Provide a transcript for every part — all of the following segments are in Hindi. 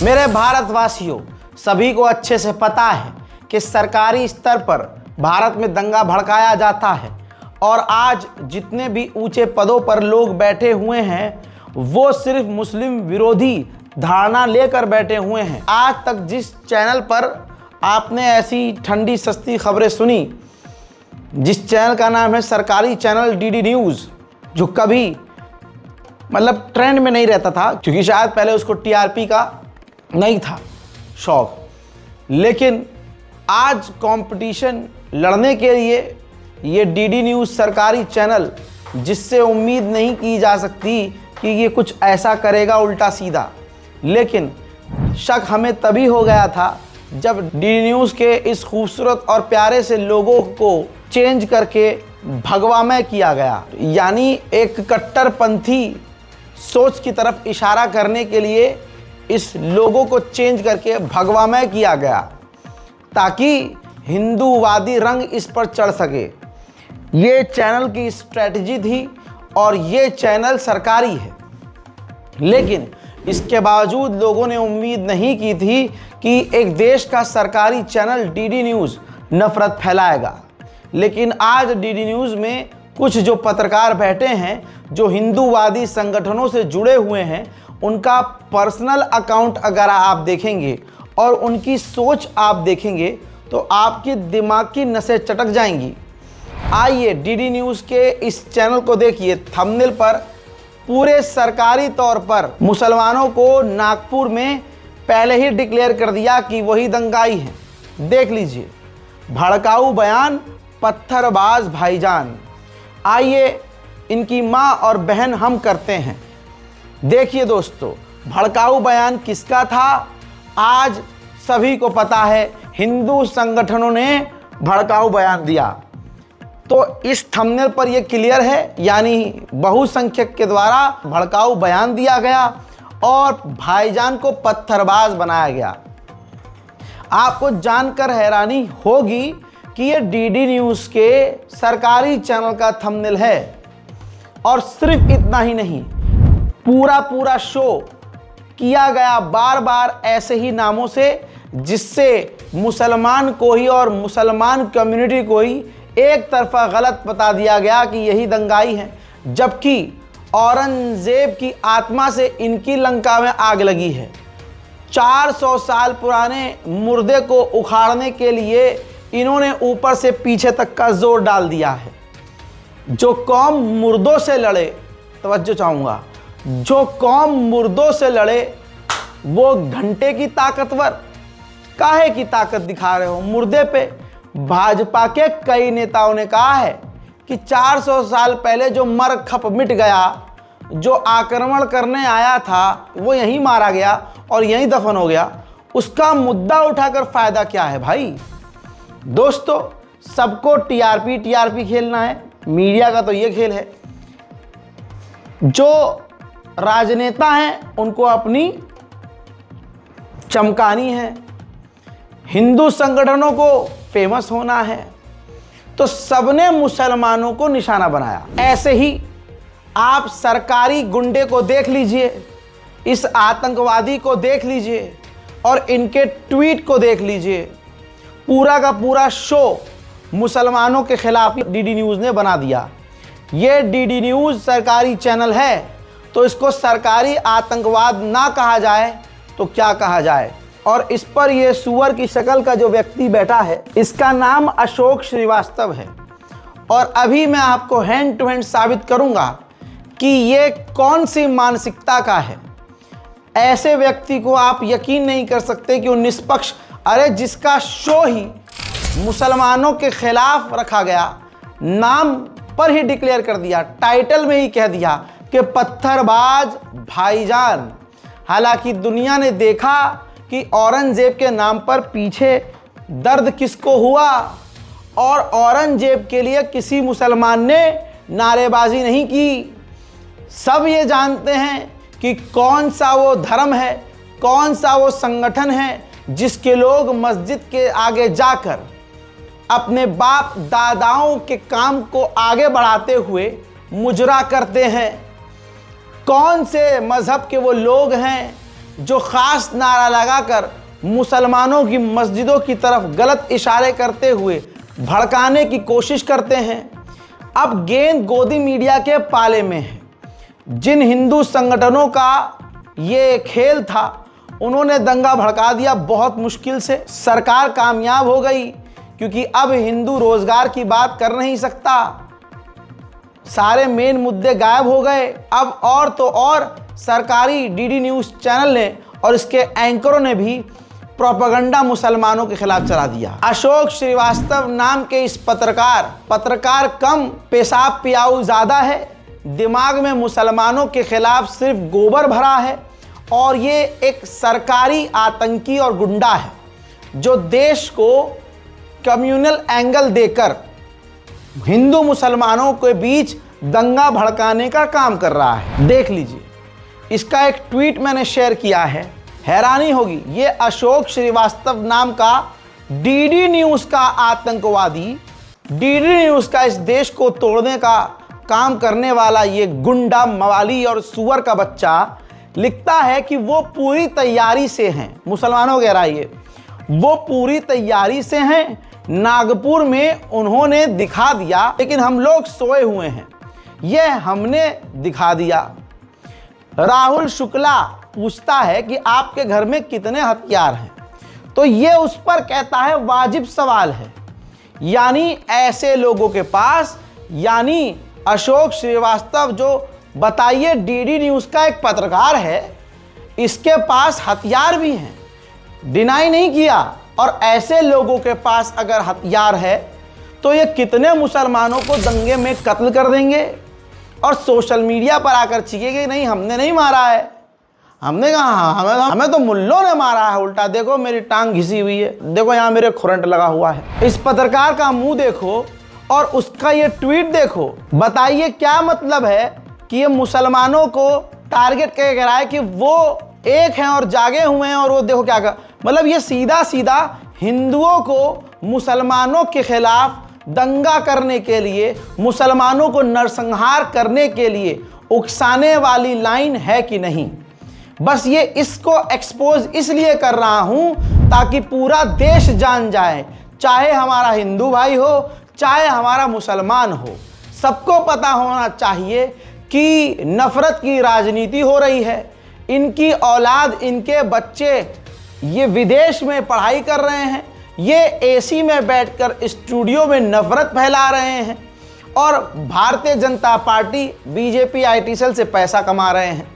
मेरे भारतवासियों, सभी को अच्छे से पता है कि सरकारी स्तर पर भारत में दंगा भड़काया जाता है और आज जितने भी ऊंचे पदों पर लोग बैठे हुए हैं वो सिर्फ मुस्लिम विरोधी धारणा लेकर बैठे हुए हैं। आज तक जिस चैनल पर आपने ऐसी ठंडी सस्ती खबरें सुनी, जिस चैनल का नाम है सरकारी चैनल डीडी न्यूज़, जो कभी मतलब ट्रेंड में नहीं रहता था क्योंकि शायद पहले उसको टीआरपी का नहीं था शौक, लेकिन आज कंपटीशन लड़ने के लिए ये डीडी न्यूज़ सरकारी चैनल, जिससे उम्मीद नहीं की जा सकती कि ये कुछ ऐसा करेगा उल्टा सीधा, लेकिन शक हमें तभी हो गया था जब डीडी न्यूज़ के इस खूबसूरत और प्यारे से लोगों को चेंज करके भगवामय किया गया। यानी एक कट्टरपंथी सोच की तरफ इशारा करने के लिए इस लोगों को चेंज करके भगवामय किया गया ताकि हिंदूवादी रंग इस पर चढ़ सके। ये चैनल की स्ट्रैटेजी थी और ये चैनल सरकारी है, लेकिन इसके बावजूद लोगों ने उम्मीद नहीं की थी कि एक देश का सरकारी चैनल डीडी न्यूज़ नफरत फैलाएगा। लेकिन आज डीडी न्यूज़ में कुछ जो पत्रकार बैठे हैं जो हिंदूवादी संगठनों से जुड़े हुए हैं, उनका पर्सनल अकाउंट अगर आप देखेंगे और उनकी सोच आप देखेंगे तो आपके दिमाग की नसें चटक जाएंगी। आइए डीडी न्यूज़ के इस चैनल को देखिए। थंबनेल पर पूरे सरकारी तौर पर मुसलमानों को नागपुर में पहले ही डिक्लेयर कर दिया कि वही दंगाई हैं। देख लीजिए, भड़काऊ बयान पत्थरबाज भाईजान। आइए इनकी माँ और बहन हम करते हैं। देखिए दोस्तों, भड़काऊ बयान किसका था आज सभी को पता है। हिंदू संगठनों ने भड़काऊ बयान दिया, तो इस थंबनेल पर यह क्लियर है, यानी बहुसंख्यक के द्वारा भड़काऊ बयान दिया गया और भाईजान को पत्थरबाज बनाया गया। आपको जानकर हैरानी होगी कि ये डीडी न्यूज़ के सरकारी चैनल का थंबनेल है और सिर्फ इतना ही नहीं, पूरा शो किया गया बार बार ऐसे ही नामों से, जिससे मुसलमान को ही और मुसलमान कम्युनिटी को ही एक तरफा गलत बता दिया गया कि यही दंगाई है, जबकि औरंगजेब की आत्मा से इनकी लंका में आग लगी है। 400 साल पुराने मुर्दे को उखाड़ने के लिए इन्होंने ऊपर से पीछे तक का जोर डाल दिया है। जो कौम मुर्दों से लड़े, तवज्जो चाहूँगा, जो कौम मुर्दों से लड़े वो घंटे की ताकतवर, काहे की ताकत दिखा रहे हो मुर्दे पे। भाजपा के कई नेताओं ने कहा है कि 400 साल पहले जो मर खप मिट गया, जो आक्रमण करने आया था वो यहीं मारा गया और यहीं दफन हो गया, उसका मुद्दा उठाकर फायदा क्या है भाई। दोस्तों, सबको टीआरपी खेलना है, मीडिया का तो ये खेल है। जो राजनेता हैं उनको अपनी चमकानी है, हिंदू संगठनों को फेमस होना है, तो सबने मुसलमानों को निशाना बनाया। ऐसे ही आप सरकारी गुंडे को देख लीजिए, इस आतंकवादी को देख लीजिए और इनके ट्वीट को देख लीजिए। पूरा का पूरा शो मुसलमानों के खिलाफ डीडी न्यूज़ ने बना दिया। ये डीडी न्यूज़ सरकारी चैनल है तो इसको सरकारी आतंकवाद ना कहा जाए तो क्या कहा जाए। और इस पर ये सुअर की शक्ल का जो व्यक्ति बैठा है, इसका नाम अशोक श्रीवास्तव है। और अभी मैं आपको हैंड टू हैंड साबित करूंगा कि ये कौन सी मानसिकता का है। ऐसे व्यक्ति को आप यकीन नहीं कर सकते कि वो निष्पक्ष, अरे जिसका शो ही मुसलमानों के खिलाफ रखा गया, नाम पर ही डिक्लेयर कर दिया, टाइटल में ही कह दिया कि पत्थरबाज भाईजान। हालांकि दुनिया ने देखा कि औरंगजेब के नाम पर पीछे दर्द किसको हुआ और औरंगजेब के लिए किसी मुसलमान ने नारेबाजी नहीं की। सब ये जानते हैं कि कौन सा वो धर्म है, कौन सा वो संगठन है जिसके लोग मस्जिद के आगे जाकर अपने बाप दादाओं के काम को आगे बढ़ाते हुए मुजरा करते हैं। कौन से मज़हब के वो लोग हैं जो खास नारा लगाकर मुसलमानों की मस्जिदों की तरफ गलत इशारे करते हुए भड़काने की कोशिश करते हैं, अब गेंद गोदी मीडिया के पाले में है। जिन हिंदू संगठनों का ये खेल था, उन्होंने दंगा भड़का दिया बहुत मुश्किल से। सरकार कामयाब हो गई क्योंकि अब हिंदू रोजगार की बात कर नहीं सकता, सारे मेन मुद्दे गायब हो गए। अब और तो और सरकारी डीडी न्यूज़ चैनल ने और इसके एंकरों ने भी प्रोपेगेंडा मुसलमानों के खिलाफ चला दिया। अशोक श्रीवास्तव नाम के इस पत्रकार कम, पेशाब पियाऊ ज़्यादा है, दिमाग में मुसलमानों के खिलाफ सिर्फ गोबर भरा है और ये एक सरकारी आतंकी और गुंडा है जो देश को कम्युनल एंगल देकर हिंदू मुसलमानों के बीच दंगा भड़काने का काम कर रहा है। देख लीजिए, इसका एक ट्वीट मैंने शेयर किया है, हैरानी होगी। ये अशोक श्रीवास्तव नाम का डीडी न्यूज़ का आतंकवादी, डीडी न्यूज़ का इस देश को तोड़ने का काम करने वाला ये गुंडा, मवाली और सुअर का बच्चा लिखता है कि वो पूरी तैयारी से हैं, मुसलमानों कह रहा है ये, वो पूरी तैयारी से हैं, नागपुर में उन्होंने दिखा दिया लेकिन हम लोग सोए हुए हैं, ये हमने दिखा दिया। राहुल शुक्ला पूछता है कि आपके घर में कितने हथियार हैं, तो ये उस पर कहता है वाजिब सवाल है। यानी ऐसे लोगों के पास, यानी अशोक श्रीवास्तव जो बताइए डीडी न्यूज़ का एक पत्रकार है, इसके पास हथियार भी हैं, डिनाई नहीं किया। और ऐसे लोगों के पास अगर हथियार है तो ये कितने मुसलमानों को दंगे में कत्ल कर देंगे और सोशल मीडिया पर आकर चीखेंगे नहीं हमने नहीं मारा है, हमने कहा हमें तो मुल्लों ने मारा है, उल्टा देखो मेरी टांग घिसी हुई है, देखो यहाँ मेरे खुरंट लगा हुआ है। इस पत्रकार का मुंह देखो और उसका ये ट्वीट देखो, बताइए क्या मतलब है कि ये मुसलमानों को टारगेट करके कह रहा है कि वो एक हैं और जागे हुए हैं और वो देखो क्या कर, मतलब ये सीधा सीधा हिंदुओं को मुसलमानों के खिलाफ दंगा करने के लिए, मुसलमानों को नरसंहार करने के लिए उकसाने वाली लाइन है कि नहीं। बस ये इसको एक्सपोज इसलिए कर रहा हूं ताकि पूरा देश जान जाए, चाहे हमारा हिंदू भाई हो चाहे हमारा मुसलमान हो, सबको पता होना चाहिए कि नफरत की राजनीति हो रही है। इनकी औलाद, इनके बच्चे ये विदेश में पढ़ाई कर रहे हैं, ये एसी में बैठकर स्टूडियो में नफरत फैला रहे हैं और Bharatiya Janata party BJP IT cell से पैसा कमा रहे हैं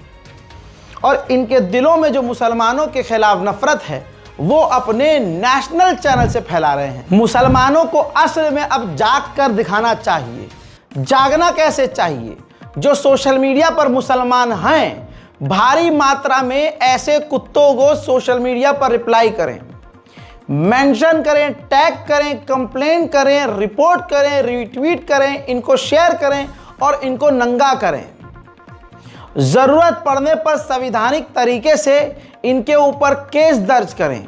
और इनके दिलों में जो मुसलमानों के खिलाफ नफरत है वो अपने नेशनल चैनल से फैला रहे हैं। मुसलमानों को असल में अब जाग कर दिखाना चाहिए। जागना कैसे चाहिए? जो सोशल मीडिया पर मुसलमान हैं, भारी मात्रा में ऐसे कुत्तों को सोशल मीडिया पर रिप्लाई करें, मेंशन करें, टैग करें, कंप्लेन करें, रिपोर्ट करें, रीट्वीट करें, इनको शेयर करें और इनको नंगा करें। जरूरत पड़ने पर संवैधानिक तरीके से इनके ऊपर केस दर्ज करें,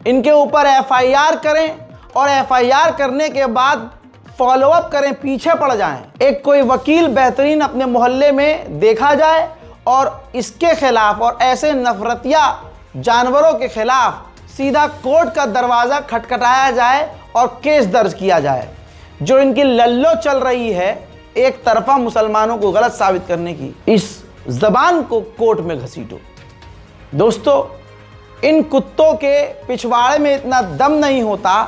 इनके ऊपर एफआईआर करें और एफआईआर करने के बाद फॉलोअप करें, पीछे पड़ जाएं। एक कोई वकील बेहतरीन अपने मोहल्ले में देखा जाए और इसके खिलाफ और ऐसे नफरतिया जानवरों के खिलाफ सीधा कोर्ट का दरवाज़ा खटखटाया जाए और केस दर्ज किया जाए। जो इनकी लल्लो चल रही है एक तरफा मुसलमानों को गलत साबित करने की, इस जबान को कोर्ट में घसीटो। दोस्तों, इन कुत्तों के पिछवाड़े में इतना दम नहीं होता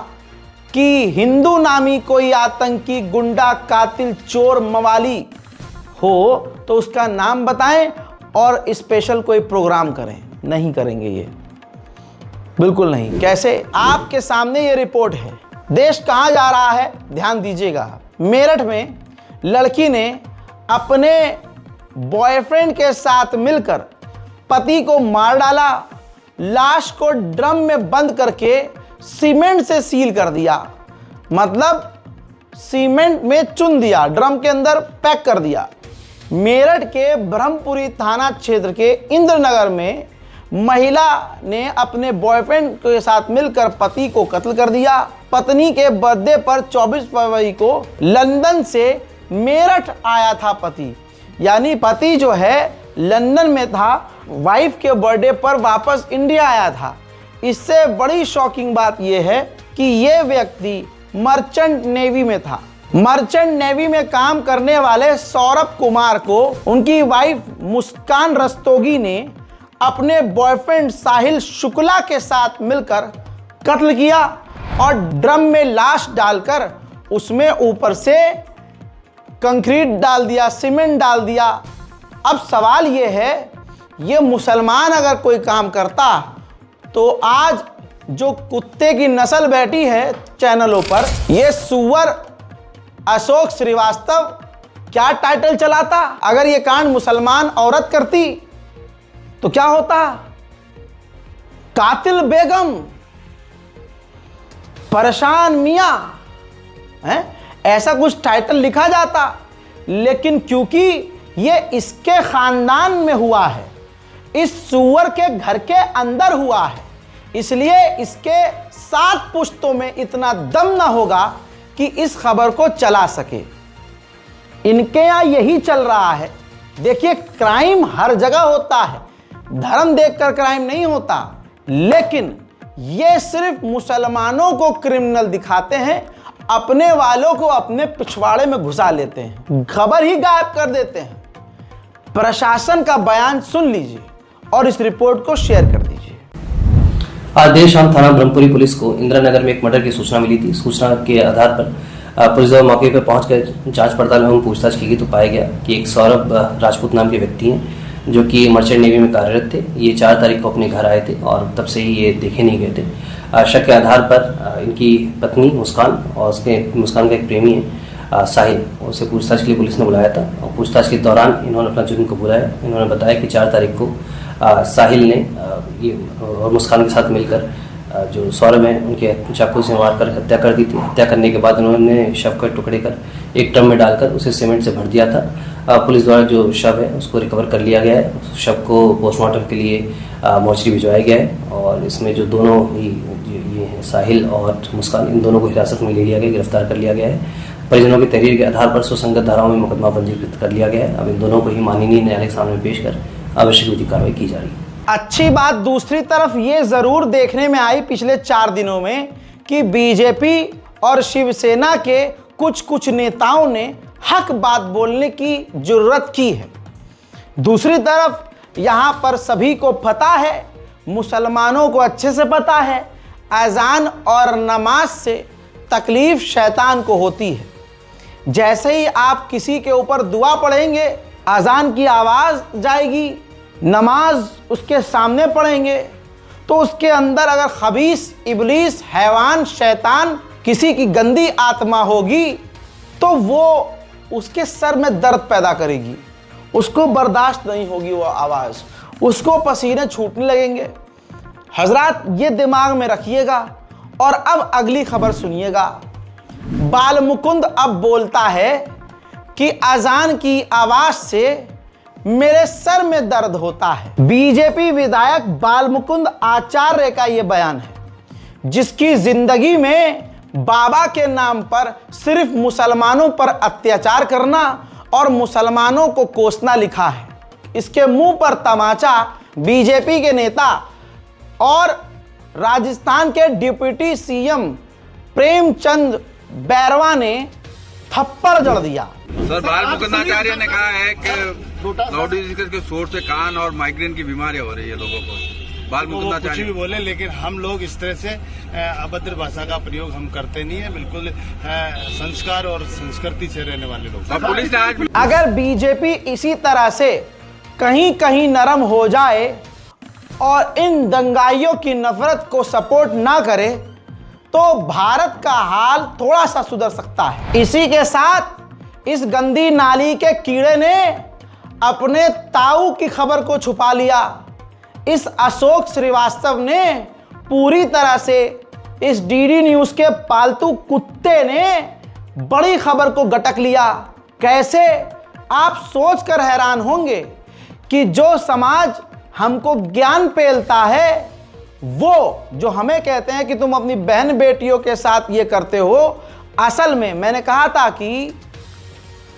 कि हिंदू नामी कोई आतंकी, गुंडा, कातिल, चोर, मवाली हो तो उसका नाम बताएं और स्पेशल कोई प्रोग्राम करें। नहीं करेंगे ये, बिल्कुल नहीं। कैसे? आपके सामने ये रिपोर्ट है। देश कहाँ जा रहा है ध्यान दीजिएगा। मेरठ में लड़की ने अपने बॉयफ्रेंड के साथ मिलकर पति को मार डाला, लाश को ड्रम में बंद करके सीमेंट से सील कर दिया, मतलब सीमेंट में चुन दिया, ड्रम के अंदर पैक कर दिया। मेरठ के ब्रह्मपुरी थाना क्षेत्र के इंद्रनगर में महिला ने अपने बॉयफ्रेंड के साथ मिलकर पति को कत्ल कर दिया। पत्नी के बर्थडे पर 24 फरवरी को लंदन से मेरठ आया था पति, यानी पति जो है लंदन में था वाइफ के बर्थडे पर वापस इंडिया आया था। इससे बड़ी शॉकिंग बात यह है कि यह व्यक्ति मर्चेंट नेवी में था। मर्चेंट नेवी में काम करने वाले सौरभ कुमार को उनकी वाइफ मुस्कान रस्तोगी ने अपने बॉयफ्रेंड साहिल शुक्ला के साथ मिलकर कत्ल किया और ड्रम में लाश डालकर उसमें ऊपर से कंक्रीट डाल दिया, सीमेंट डाल दिया। अब सवाल यह है, ये मुसलमान अगर कोई काम करता तो आज जो कुत्ते की नस्ल बैठी है चैनलों पर, ये सुअर अशोक श्रीवास्तव क्या टाइटल चलाता। अगर ये कांड मुसलमान औरत करती तो क्या होता? कातिल बेगम, परेशान मियां, है ऐसा कुछ टाइटल लिखा जाता। लेकिन क्योंकि ये इसके खानदान में हुआ है, इस सुअर के घर के अंदर हुआ है, इसलिए इसके 7 पुश्तों में इतना दम ना होगा कि इस खबर को चला सके। इनके यहां यही चल रहा है। देखिए, क्राइम हर जगह होता है, धर्म देखकर क्राइम नहीं होता, लेकिन ये सिर्फ मुसलमानों को क्रिमिनल दिखाते हैं, अपने वालों को अपने पिछवाड़े में घुसा लेते हैं, खबर ही गायब कर देते हैं। प्रशासन का बयान सुन लीजिए और इस रिपोर्ट को शेयर कर दीजिए। आज देर शाम थाना ब्रह्मपुरी पुलिस को इंदिरा नगर में एक मर्डर की सूचना मिली थी। सूचना के आधार पर पुलिस द्वारा मौके पर पहुंचकर जांच पड़ताल एवं पूछताछ की गई तो पाया गया कि एक सौरभ राजपूत नाम के व्यक्ति हैं जो कि मर्चेंट नेवी में कार्यरत थे। ये 4 तारीख को अपने घर आए थे और तब से ही ये देखे नहीं गए थे। शक के आधार पर इनकी पत्नी मुस्कान और मुस्कान का एक प्रेमी है साहिल, उसे पूछताछ के लिए पुलिस ने बुलाया था और पूछताछ के दौरान इन्होंने अपना जुर्म कबूला है। इन्होंने बताया कि 4 तारीख को साहिल ने ये और मुस्कान के साथ मिलकर जो सौरभ हैं उनके चाकू से मार कर हत्या कर दी थी। हत्या करने के बाद उन्होंने शव के टुकड़े कर एक ड्रम में डालकर उसे सीमेंट से भर दिया था। पुलिस द्वारा जो शव है उसको रिकवर कर लिया गया है। उस शव को पोस्टमार्टम के लिए मोर्चरी भिजवाया गया है और इसमें जो दोनों ही ये हैं साहिल और मुस्कान, इन दोनों को हिरासत में ले लिया गया, गिरफ्तार कर लिया गया है। परिजनों की तहरीर के आधार पर सुसंगत धाराओं में मुकदमा पंजीकृत कर लिया गया है। अब इन दोनों को ही माननीय न्यायालय के सामने पेश कर आवश्यक विधिक कार्रवाई की जा रही है। अच्छी बात दूसरी तरफ ये जरूर देखने में आई पिछले 4 दिनों में कि बीजेपी और शिवसेना के कुछ नेताओं ने हक बात बोलने की जरूरत की है। दूसरी तरफ यहाँ पर सभी को पता है, मुसलमानों को अच्छे से पता है, अजान और नमाज से तकलीफ शैतान को होती है। जैसे ही आप किसी के ऊपर दुआ पढ़ेंगे, अजान की आवाज़ जाएगी, नमाज उसके सामने पढ़ेंगे, तो उसके अंदर अगर खबीस इबलीस हैवान शैतान किसी की गंदी आत्मा होगी तो वो उसके सर में दर्द पैदा करेगी, उसको बर्दाश्त नहीं होगी वो आवाज़, उसको पसीने छूटने लगेंगे। हजरात, ये दिमाग में रखिएगा। और अब अगली खबर सुनिएगा। बालमुकुंद अब बोलता है कि अजान की आवाज़ से मेरे सर में दर्द होता है। बीजेपी विधायक बालमुकुंद आचार्य का यह बयान है, जिसकी जिंदगी में बाबा के नाम पर सिर्फ मुसलमानों पर अत्याचार करना और मुसलमानों को कोसना लिखा है। इसके मुंह पर तमाचा बीजेपी के नेता और राजस्थान के डिप्टी सीएम प्रेमचंद बैरवा ने थप्पड़ जड़ दिया। सर, बालमुकुंद आचार्य ने कहा है कि लाउड स्पीकर के शोर से कान और माइग्रेन की बीमारियां हो रही है लोगों को। बालमुकुंद आचार्य कुछ भी बोले, लेकिन हम लोग इस तरह से अभद्र भाषा का प्रयोग हम करते नहीं है। बिल्कुल संस्कार और संस्कृति से रहने वाले लोग। पुलिस ने आज अगर बीजेपी इसी तरह से कहीं कहीं नरम हो जाए और इन दंगाइयों की नफरत को सपोर्ट ना करे तो भारत का हाल थोड़ा सा सुधर सकता है। इसी के साथ इस गंदी नाली के कीड़े ने अपने ताऊ की खबर को छुपा लिया। इस अशोक श्रीवास्तव ने पूरी तरह से इस डीडी न्यूज़ के पालतू कुत्ते ने बड़ी खबर को गटक लिया। कैसे? आप सोचकर हैरान होंगे कि जो समाज हमको ज्ञान पेलता है, वो जो हमें कहते हैं कि तुम अपनी बहन बेटियों के साथ ये करते हो, असल में मैंने कहा था कि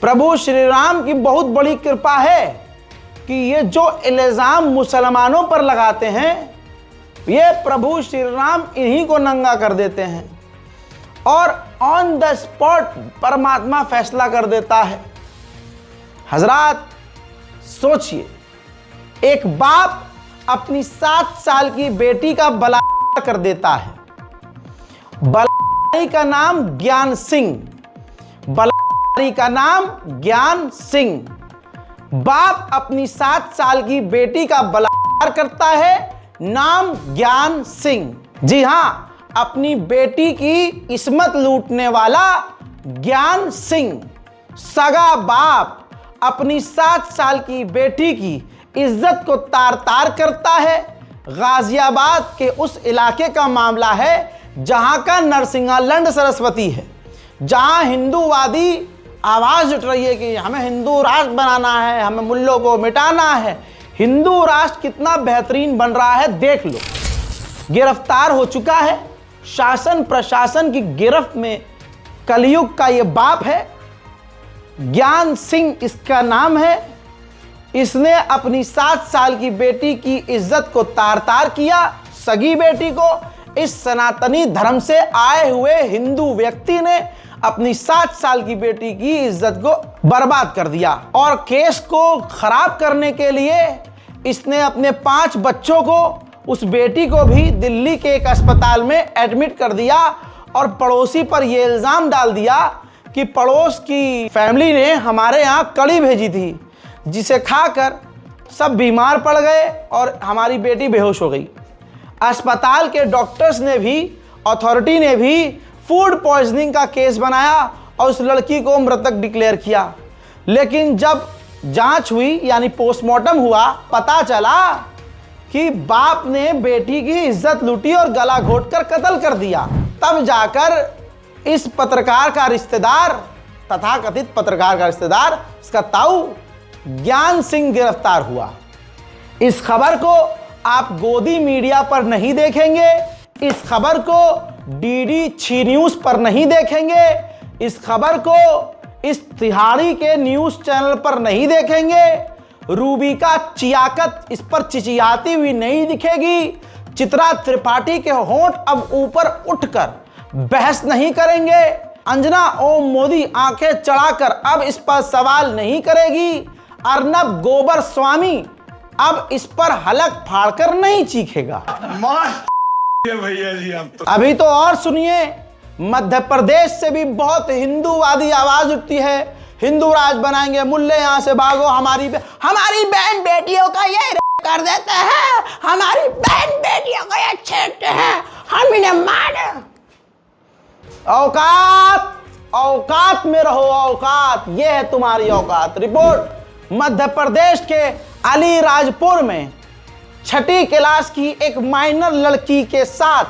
प्रभु श्री राम की बहुत बड़ी कृपा है कि ये जो इल्ज़ाम मुसलमानों पर लगाते हैं, ये प्रभु श्री राम इन्हीं को नंगा कर देते हैं और ऑन द स्पॉट परमात्मा फैसला कर देता है। हजरात सोचिए, एक बाप अपनी 7 साल की बेटी का बलात्कार कर देता है। बलात्कारी का नाम ज्ञान सिंह, बलात्कारी का नाम ज्ञान सिंह। बाप अपनी 7 साल की बेटी का बलात्कार करता है, नाम ज्ञान सिंह। जी हां, अपनी बेटी की इस्मत लूटने वाला ज्ञान सिंह। सगा बाप अपनी 7 साल की बेटी की इज्जत को तार तार करता है। गाजियाबाद के उस इलाके का मामला है जहां का नरसिंहालंड सरस्वती है, जहां हिंदूवादी आवाज उठ रही है कि हमें हिंदू राष्ट्र बनाना है, हमें मुल्लों को मिटाना है। हिंदू राष्ट्र कितना बेहतरीन बन रहा है देख लो। गिरफ्तार हो चुका है, शासन प्रशासन की गिरफ्त में कलयुग का ये बाप है, ज्ञान सिंह इसका नाम है। इसने अपनी 7 साल की बेटी की इज्जत को तार तार किया। सगी बेटी को इस सनातनी धर्म से आए हुए हिंदू व्यक्ति ने अपनी 7 साल की बेटी की इज्जत को बर्बाद कर दिया और केस को खराब करने के लिए इसने अपने 5 बच्चों को, उस बेटी को भी दिल्ली के एक अस्पताल में एडमिट कर दिया और पड़ोसी पर यह इल्जाम डाल दिया कि पड़ोस की फैमिली ने हमारे यहाँ कड़ी भेजी थी, जिसे खाकर सब बीमार पड़ गए और हमारी बेटी बेहोश हो गई। अस्पताल के डॉक्टर्स ने भी, अथॉरिटी ने भी फूड पॉइजनिंग का केस बनाया और उस लड़की को मृतक डिक्लेयर किया। लेकिन जब जांच हुई यानी पोस्टमार्टम हुआ, पता चला कि बाप ने बेटी की इज्जत लूटी और गला घोटकर कत्ल कर दिया। तब जाकर इस पत्रकार का रिश्तेदार, तथाकथित पत्रकार का रिश्तेदार, इसका ताऊ ज्ञान सिंह गिरफ्तार हुआ। इस खबर को आप गोदी मीडिया पर नहीं देखेंगे, इस खबर को डीडी छी न्यूज पर नहीं देखेंगे, इस खबर को इस तिहाड़ी के न्यूज चैनल पर नहीं देखेंगे। रूबिका चियाकत इस पर चिचियाती हुई नहीं दिखेगी। चित्रा त्रिपाठी के होंठ अब ऊपर उठकर बहस नहीं करेंगे। अंजना ओम मोदी आंखें चढ़ाकर अब इस पर सवाल नहीं करेगी। अर्नब गोबर स्वामी अब इस पर हलक फाड़कर नहीं चीखेगा। भैया जी आप तो अभी तो और सुनिए, मध्य प्रदेश से भी बहुत हिंदूवादी आवाज उठती है, हिंदू राज बनाएंगे, मुल्ले यहाँ से भागो, हमारी बहन बेटियों का ये कर देते हैं, हमारी बहन बेटियों को ये छेड़ते हैं, हम इन्हें मारे। औकात औकात में रहो, औकात, ये है तुम्हारी औकात। रिपोर्ट मध्य प्रदेश के अलीराजपुर में 6ठी क्लास की एक माइनर लड़की के साथ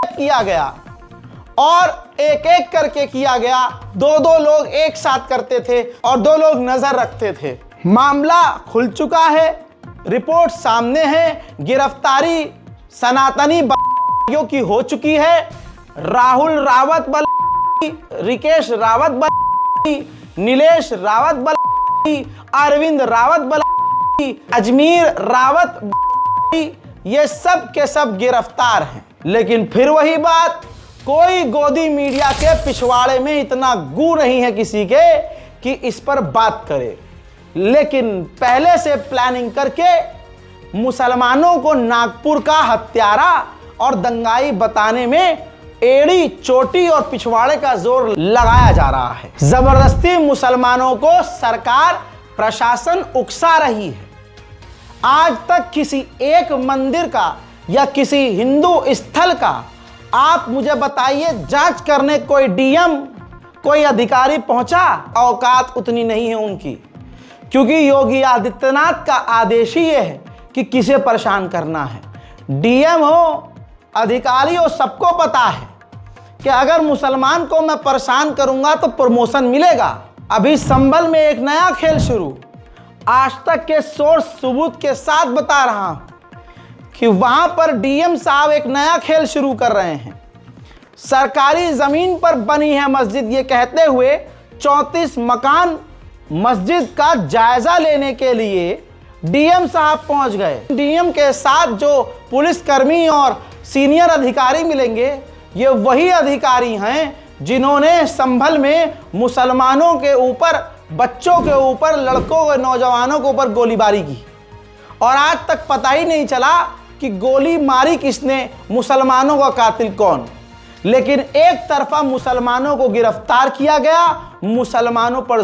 किया गया और एक एक करके किया गया। 2-2 लोग एक साथ करते थे और 2 लोग नजर रखते थे। मामला खुल चुका है, रिपोर्ट सामने है, गिरफ्तारी सनातनी की हो चुकी है। राहुल रावत रिकेश रावत नीलेश रावत अरविंद रावत अजमीर रावत, ये सब के सब गिरफ्तार हैं। लेकिन फिर वही बात, कोई गोदी मीडिया के पिछवाड़े में इतना गू नहीं है किसी के कि इस पर बात करे। लेकिन पहले से प्लानिंग करके मुसलमानों को नागपुर का हत्यारा और दंगाई बताने में एड़ी, चोटी और पिछवाड़े का जोर लगाया जा रहा है। जबरदस्ती मुसलमानों को सरकार प्रशासन उकसा रही है। आज तक किसी एक मंदिर का या किसी हिंदू स्थल का आप मुझे बताइए जांच करने कोई डीएम, कोई अधिकारी पहुंचा? औकात उतनी नहीं है उनकी, क्योंकि योगी आदित्यनाथ का आदेश ही यह है कि किसे परेशान करना है। डीएम हो, अधिकारी हो, सबको पता है कि अगर मुसलमान को मैं परेशान करूंगा तो प्रमोशन मिलेगा। अभी संभल में एक नया खेल शुरू, आज तक के सोर्स सबूत के साथ बता रहा हूं कि वहां पर डीएम साहब एक नया खेल शुरू कर रहे हैं। सरकारी जमीन पर बनी है मस्जिद, ये कहते हुए 34 मकान मस्जिद का जायजा लेने के लिए डीएम साहब पहुंच गए। डीएम के साथ जो पुलिसकर्मी और सीनियर अधिकारी मिलेंगे, ये वही अधिकारी हैं जिन्होंने संभल में मुसलमानों के ऊपर, बच्चों के ऊपर, लड़कों और नौजवानों के ऊपर गोलीबारी की और आज तक पता ही नहीं चला कि गोली मारी किसने, मुसलमानों का कातिल कौन। लेकिन एक तरफा मुसलमानों को गिरफ्तार किया गया, मुसलमानों पर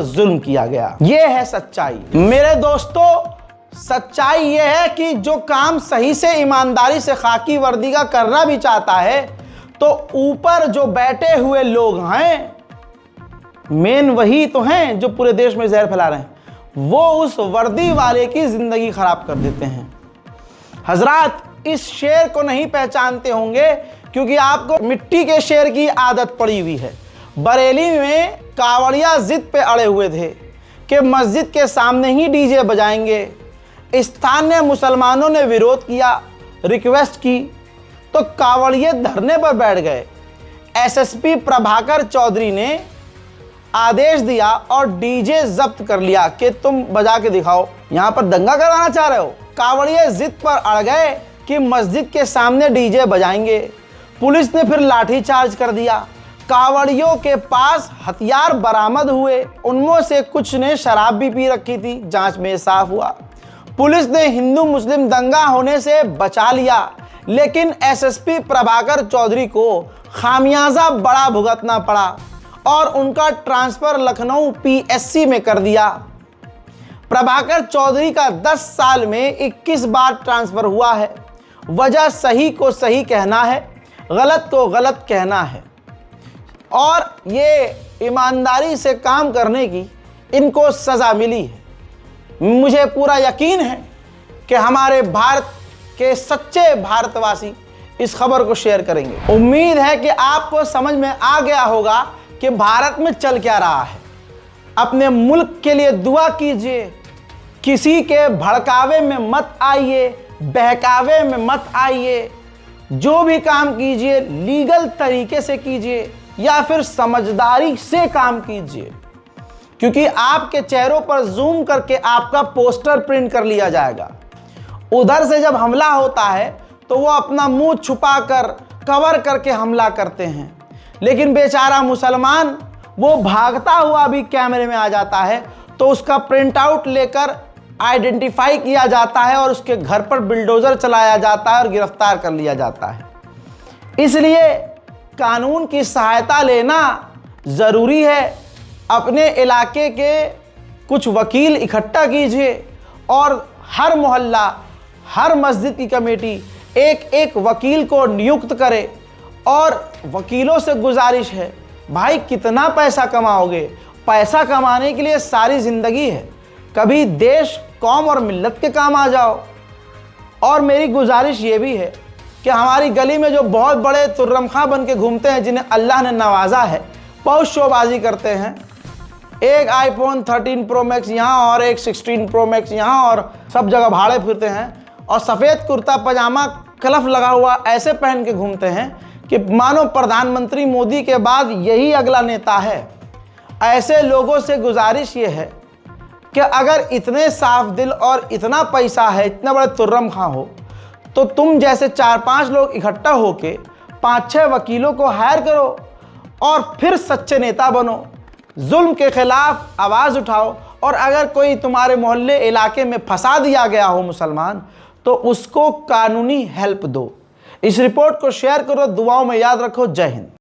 जुल्म किया गया। यह है सच्चाई। मेरे दोस्तों, सच्चाई यह है कि जो काम सही से, ईमानदारी से खाकी वर्दी का करना भी चाहता है, तो ऊपर जो बैठे हुए लोग हैं, मेन वही तो हैं जो पूरे देश में जहर फैला रहे हैं, वो उस वर्दी वाले की जिंदगी खराब कर देते हैं। हजरात, इस शेर को नहीं पहचानते होंगे क्योंकि आपको मिट्टी के शेर की आदत पड़ी हुई है। बरेली में कावड़िया जिद पे अड़े हुए थे कि मस्जिद के सामने ही डीजे बजाएंगे। स्थानीय मुसलमानों ने विरोध किया, रिक्वेस्ट की, तो कावड़िए धरने पर बैठ गए। एसएसपी प्रभाकर चौधरी ने आदेश दिया और डीजे जब्त कर लिया कि तुम बजा के दिखाओ, यहां पर दंगा कराना चाह रहे हो। कावड़िए जिद पर अड़ गए कि मस्जिद के सामने डीजे बजाएंगे। पुलिस ने फिर लाठीचार्ज कर दिया। कावड़ियों के पास हथियार बरामद हुए, उनमें से कुछ ने शराब भी पी रखी थी, जांच में साफ हुआ। पुलिस ने हिंदू मुस्लिम दंगा होने से बचा लिया, लेकिन एसएसपी प्रभाकर चौधरी को खामियाजा बड़ा भुगतना पड़ा और उनका ट्रांसफर लखनऊ पीएससी में कर दिया। प्रभाकर चौधरी का 10 साल में 21 बार ट्रांसफर हुआ है। वजह सही को सही कहना है, गलत को गलत कहना है और ये ईमानदारी से काम करने की इनको सज़ा मिली है। मुझे पूरा यकीन है कि हमारे भारत के सच्चे भारतवासी इस खबर को शेयर करेंगे। उम्मीद है कि आपको समझ में आ गया होगा कि भारत में चल क्या रहा है। अपने मुल्क के लिए दुआ कीजिए, किसी के भड़कावे में मत आइए, बहकावे में मत आइए। जो भी काम कीजिए लीगल तरीके से कीजिए या फिर समझदारी से काम कीजिए, क्योंकि आपके चेहरों पर जूम करके आपका पोस्टर प्रिंट कर लिया जाएगा। उधर से जब हमला होता है तो वो अपना मुंह छुपाकर, कवर करके हमला करते हैं, लेकिन बेचारा मुसलमान वो भागता हुआ भी कैमरे में आ जाता है तो उसका प्रिंट आउट लेकर आइडेंटिफाई किया जाता है और उसके घर पर बिल्डोजर चलाया जाता है और गिरफ्तार कर लिया जाता है। इसलिए कानून की सहायता लेना ज़रूरी है। अपने इलाके के कुछ वकील इकट्ठा कीजिए और हर मोहल्ला, हर मस्जिद की कमेटी एक एक वकील को नियुक्त करे। और वकीलों से गुजारिश है, भाई कितना पैसा कमाओगे? पैसा कमाने के लिए सारी ज़िंदगी है, कभी देश, कौम और मिल्लत के काम आ जाओ। और मेरी गुजारिश ये भी है कि हमारी गली में जो बहुत बड़े तुर्रम खां बन के घूमते हैं, जिन्हें अल्लाह ने नवाजा है, बहुत शोबाजी करते हैं, एक आईफोन 13 प्रो मैक्स यहाँ और एक 16 प्रो मैक्स यहाँ और सब जगह भाड़े फिरते हैं और सफ़ेद कुर्ता पजामा कलफ लगा हुआ ऐसे पहन के घूमते हैं कि मानो प्रधानमंत्री मोदी के बाद यही अगला नेता है। ऐसे लोगों से गुजारिश ये है कि अगर इतने साफ दिल और इतना पैसा है, इतने बड़े तुर्रम खां हो, तो तुम जैसे 4-5 लोग इकट्ठा होके 5-6 वकीलों को हायर करो और फिर सच्चे नेता बनो। जुल्म के खिलाफ आवाज़ उठाओ और अगर कोई तुम्हारे मोहल्ले इलाके में फंसा दिया गया हो मुसलमान, तो उसको कानूनी हेल्प दो। इस रिपोर्ट को शेयर करो, दुआओं में याद रखो। जय हिंद।